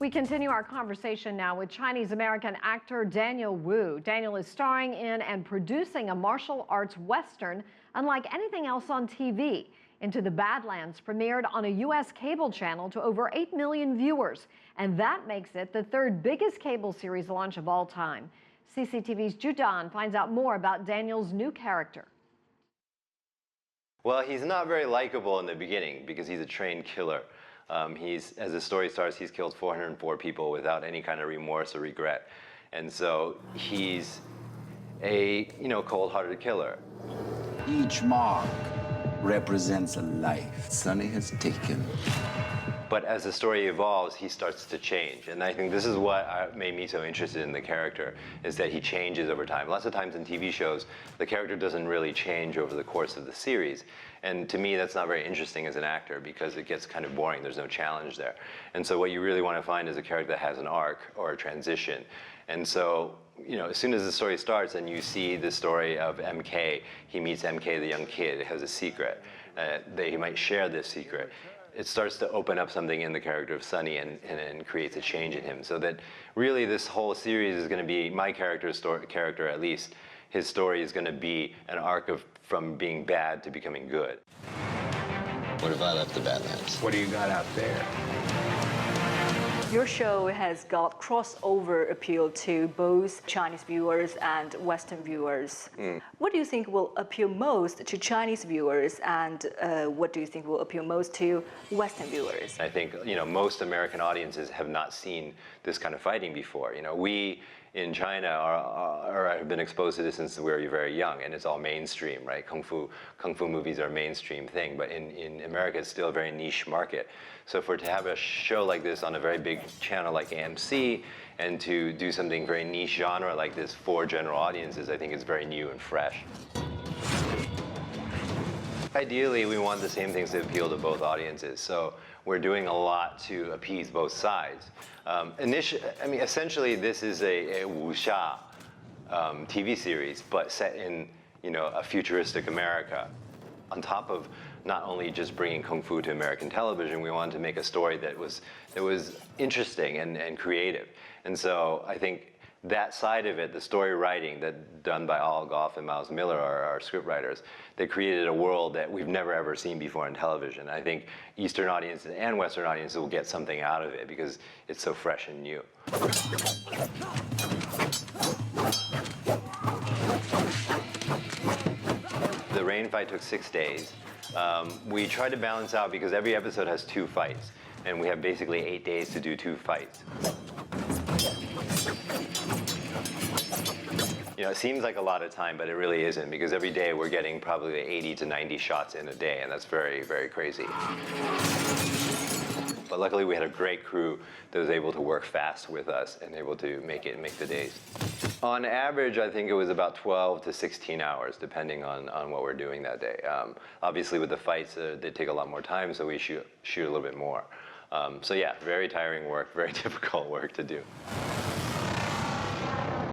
We continue our conversation now with Chinese-American actor Daniel Wu. Daniel is starring in and producing a martial arts western unlike anything else on TV. Into the Badlands premiered on a U.S. cable channel to over 8 million viewers, and that makes it the third biggest cable series launch of all time. CCTV's Ju Dan finds out more about Daniel's new character. Well, he's not very likable in the beginning because he's a trained killer. As the story starts, he's killed 404 people without any kind of remorse or regret. And so he's a, cold-hearted killer. Each mark represents a life Sonny has taken. But as the story evolves, he starts to change. And I think this is what made me so interested in the character, is that he changes over time. Lots of times in TV shows, the character doesn't really change over the course of the series. And to me, that's not very interesting as an actor because it gets kind of boring. There's no challenge there. And so what you really want to find is a character that has an arc or a transition. And so, as soon as the story starts and you see the story of MK, he meets MK, the young kid, has a secret. He might share this secret. It starts to open up something in the character of Sonny and creates a change in him. So that really this whole series is going to be my character at least. His story is going to be an arc from being bad to becoming good. What if I left the Badlands? What do you got out there? Your show has got crossover appeal to both Chinese viewers and Western viewers. What do you think will appeal most to Chinese viewers, and what do you think will appeal most to Western viewers? I think most American audiences have not seen this kind of fighting before. We in China have been exposed to this since we were very young, and it's all mainstream, right? Kung fu movies are a mainstream thing, but in America it's still a very niche market. So to have a show like this on a very big channel like AMC, and to do something very niche genre like this for general audiences, I think is very new and fresh. Ideally, we want the same things to appeal to both audiences, so we're doing a lot to appease both sides. Essentially, this is a wuxia TV series, but set in a futuristic America. On top of not only just bringing kung fu to American television, we wanted to make a story that was interesting and creative. And so I think that side of it, the story writing that done by Al Goff and Miles Miller, our script writers, they created a world that we've never ever seen before in television. I think Eastern audiences and Western audiences will get something out of it because it's so fresh and new. The rain fight took 6 days. We tried to balance out because every episode has 2 fights, and we have basically 8 days to do 2 fights. It seems like a lot of time, but it really isn't, because every day we're getting probably 80 to 90 shots in a day, and that's very, very crazy. But luckily we had a great crew that was able to work fast with us and able to make the days. On average, I think it was about 12 to 16 hours, depending on what we're doing that day. Obviously with the fights, they take a lot more time, so we shoot a little bit more. So yeah, very tiring work, very difficult work to do.